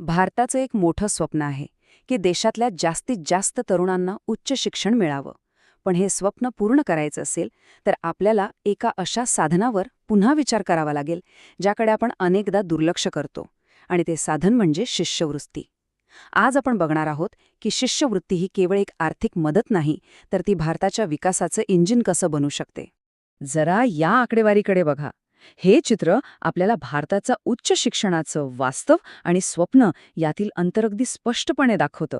भारताचं एक मोठं स्वप्न आहे की देशातल्या जास्तीत जास्त तरुणांना उच्च शिक्षण मिळावं. पण हे स्वप्न पूर्ण करायचं असेल तर आपल्याला एका अशा साधनावर पुन्हा विचार करावा लागेल ज्याकडे आपण अनेकदा दुर्लक्ष करतो, आणि ते साधन म्हणजे शिष्यवृत्ती. आज आपण बघणार आहोत की शिष्यवृत्ती ही केवळ एक आर्थिक मदत नाही, तर ती भारताच्या विकासाचं इंजिन कसं बनू शकते. जरा या आकडेवारीकडे बघा. हे चित्र आपल्याला भारताचा उच्च शिक्षणाचं वास्तव आणि स्वप्न यातील अंतर अगदी स्पष्टपणे दाखवतं.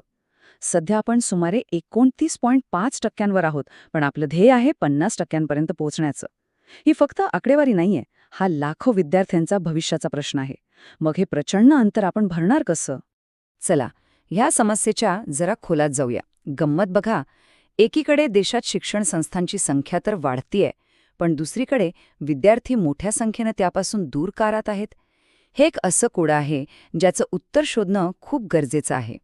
सध्या आपण सुमारे 29.5% आहोत, पण आपलं ध्येय आहे 50% पोहोचण्याचं. ही फक्त आकडेवारी नाहीये, हा लाखो विद्यार्थ्यांचा भविष्याचा प्रश्न आहे. मग हे प्रचंड अंतर आपण भरणार कसं? चला, ह्या समस्येच्या जरा खोलात जाऊया. गंमत बघा, एकीकडे देशात शिक्षण संस्थांची संख्या तर वाढतीये, पण दुसरीकडे विद्यार्थी मोठ्या संख्येनं त्यापासून दूर का राहत आहेत. हे एक असं कोड आहे ज्याचं उत्तर शोधणं खूप गरजेचं आहे.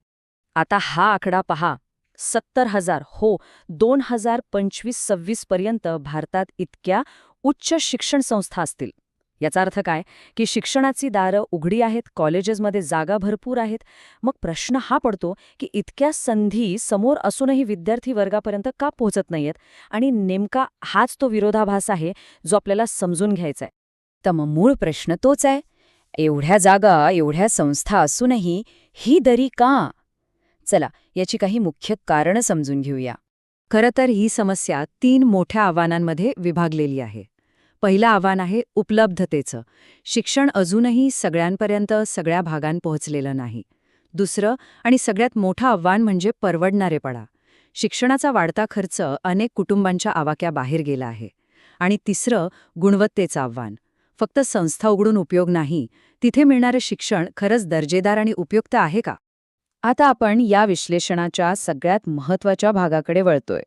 आता हा आकडा पहा, 70,000, हो, 2025-26 पर्यंत भारतात इतक्या उच्च शिक्षण संस्था असतील. याचा अर्थ काय की शिक्षणाची दारं उघडी आहेत, कॉलेजेसमध्ये जागा भरपूर आहेत. मग प्रश्न हा पडतो की इतक्या संधी समोर असूनही विद्यार्थी वर्गापर्यंत का पोहोचत नाहीयेत, आणि नेमका हाच तो विरोधाभास आहे जो आपल्याला समजून घ्यायचा आहे. तर मग मूळ प्रश्न तोच आहे, एवढ्या जागा, एवढ्या संस्था असूनही ही दरी का? चला, याची काही मुख्य कारणं समजून घेऊया. खरं तर ही समस्या 3 मोठ्या आव्हानांमध्ये विभागलेली आहे. पहिलं आव्हान आहे उपलब्धतेचं. शिक्षण अजूनही सगळ्यांपर्यंत, सगळ्या भागांत पोहोचलेलं नाही. दुसरं आणि सगळ्यात मोठं आव्हान म्हणजे परवडणारेपणा. शिक्षणाचा वाढता खर्च अनेक कुटुंबांच्या आवाक्याबाहेर गेला आहे. आणि तिसरं गुणवत्तेचं आव्हान. फक्त संस्था उघडून उपयोग नाही, तिथे मिळणारं शिक्षण खरंच दर्जेदार आणि उपयुक्त आहे का? आता आपण या विश्लेषणाच्या सगळ्यात महत्त्वाच्या भागाकडे वळतोय.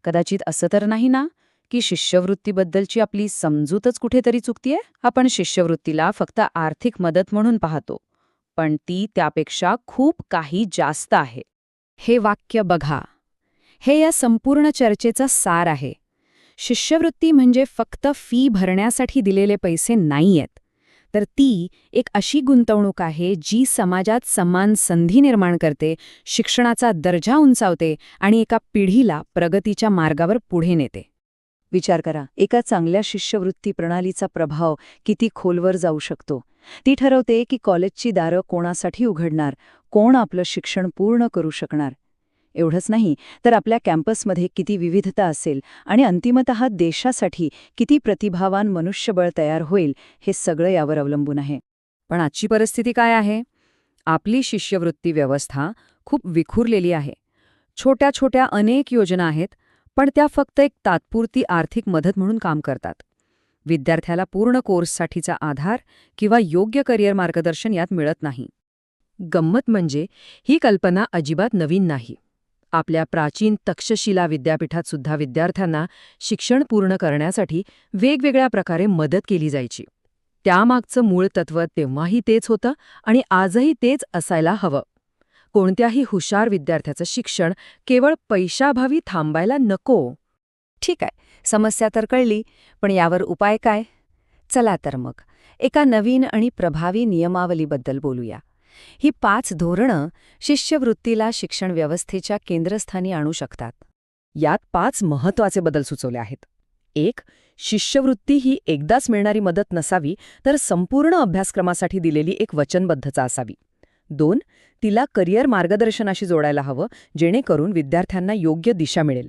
कदाचित असं तर नाही ना की शिष्यवृत्तीबद्दलची आपली समजूतच कुठेतरी चुकतीये? आपण शिष्यवृत्तीला फक्त आर्थिक मदत म्हणून पाहतो, पण ती त्यापेक्षा खूप काही जास्त आहे. हे वाक्य बघा, हे या संपूर्ण चर्चेचा सार आहे. शिष्यवृत्ती म्हणजे फक्त फी भरण्यासाठी दिलेले पैसे नाहीयेत, तर ती एक अशी गुंतवणूक आहे जी समाजात समान संधी निर्माण करते, शिक्षणाचा दर्जा उंचावते आणि एका पिढीला प्रगतीच्या मार्गावर पुढे नेते. विचार करा, एका चांगल्या शिष्यवृत्ती प्रणालीचा प्रभाव किती खोलवर जाऊ शकतो. ती ठरवते की कॉलेजची दारं कोणासाठी उघडणार, कोण आपलं शिक्षण पूर्ण करू शकणार. एवढंच नाही तर आपल्या कॅम्पसमध्ये किती विविधता असेल आणि अंतिमतः देशासाठी किती प्रतिभावान मनुष्यबळ तयार होईल, हे सगळं यावर अवलंबून आहे. पण आजची परिस्थिती काय आहे? आपली शिष्यवृत्ती व्यवस्था खूप विखुरलेली आहे. छोट्या छोट्या अनेक योजना आहेत, पण त्या फक्त एक तात्पुरती आर्थिक मदत म्हणून काम करतात. विद्यार्थ्याला पूर्ण कोर्ससाठीचा आधार किंवा योग्य करिअर मार्गदर्शन यात मिळत नाही. गंमत म्हणजे ही कल्पना अजिबात नवीन नाही. आपल्या प्राचीन तक्षशिला विद्यापीठात सुद्धा विद्यार्थ्यांना शिक्षण पूर्ण करण्यासाठी वेगवेगळ्या प्रकारे मदत केली जायची. त्यामागचं मूळ तत्त्व तेव्हाही तेच होतं आणि आजही तेच असायला हवं. कोणत्याही हुशार विद्यार्थ्याचं शिक्षण केवळ पैशाभावी थांबायला नको. ठीक आहे, समस्या तर कळली, पण यावर उपाय काय? चला तर मग एका नवीन आणि प्रभावी नियमावलीबद्दल बोलूया. ही 5 धोरणं शिष्यवृत्तीला शिक्षण व्यवस्थेच्या केंद्रस्थानी आणू शकतात. यात 5 महत्त्वाचे बदल सुचवले आहेत. 1. शिष्यवृत्ती ही एकदाच मिळणारी मदत नसावी, तर संपूर्ण अभ्यासक्रमासाठी दिलेली एक वचनबद्धता असावी. 2. तिला करिअर मार्गदर्शनाशी जोडायला हवं, जेणेकरून विद्यार्थ्यांना योग्य दिशा मिळेल.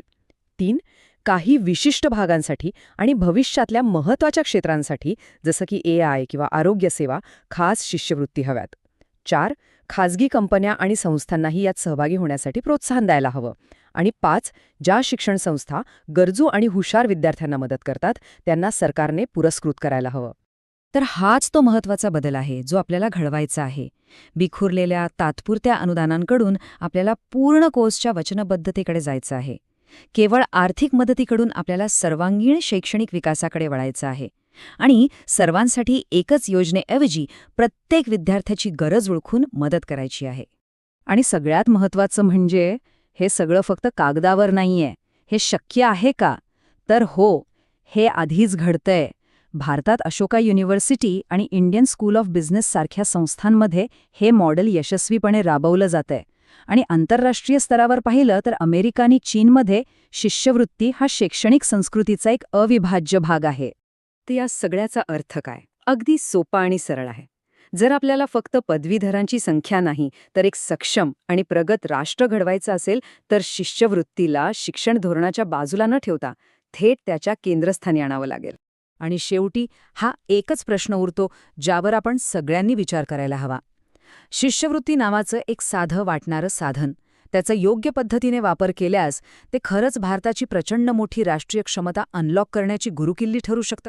3. काही विशिष्ट भागांसाठी आणि भविष्यातल्या महत्त्वाच्या क्षेत्रांसाठी, जसं की AI किंवा आरोग्यसेवा, खास शिष्यवृत्ती हव्यात. 4. खाजगी कंपन्या आणि संस्थांनाही यात सहभागी होण्यासाठी प्रोत्साहन द्यायला हवं. आणि 5. ज्या शिक्षण संस्था गरजू आणि हुशार विद्यार्थ्यांना मदत करतात, त्यांना सरकारने पुरस्कृत करायला हवं. तर हाच तो महत्त्वाचा बदल आहे जो आपल्याला घडवायचा आहे. विखुरलेल्या तात्पुरत्या अनुदानांकडून आपल्याला पूर्ण कोर्सच्या वचनबद्धतेकडे जायचं आहे. केवळ आर्थिक मदतीकडून आपल्याला सर्वांगीण शैक्षणिक विकासाकडे वळायचं आहे. आणि सर्वांसाठी एकच योजनेऐवजी प्रत्येक विद्यार्थ्याची गरज ओळखून मदत करायची आहे. आणि सगळ्यात महत्त्वाचं म्हणजे हे सगळं फक्त कागदावर नाहीये. हे शक्य आहे का? तर हो, हे आधीच घडतंय. भारतात अशोका युनिव्हर्सिटी आणि इंडियन स्कूल ऑफ बिझनेस सारख्या संस्थांमध्ये हे मॉडेल यशस्वीपणे राबवलं जातंय. आणि आंतरराष्ट्रीय स्तरावर पाहिलं तर अमेरिका आणि चीनमध्ये शिष्यवृत्ती हा शैक्षणिक संस्कृतीचा एक अविभाज्य भाग आहे. तर या सगळ्याचा अर्थ काय? अगदी सोपा आणि सरळ आहे. जर आपल्याला फक्त पदवीधरांची संख्या नाही तर एक सक्षम आणि प्रगत राष्ट्र घडवायचं असेल तर शिष्यवृत्तीला शिक्षण धोरणाच्या बाजूला न ठेवता थेट त्याच्या केंद्रस्थानी आणावं लागेल. आणि शेवटी हा एकच प्रश्न उरतो ज्यावर आपण सगळ्यांनी विचार करायला हवा. शिष्यवृत्ती नावाचं एक साधं वाटणारं साधन, त्याचा योग्य पद्धतीने वापर केल्यास ते खरंच भारताची प्रचंड मोठी राष्ट्रीय क्षमता अनलॉक करण्याची गुरुकिल्ली ठरू शकतं.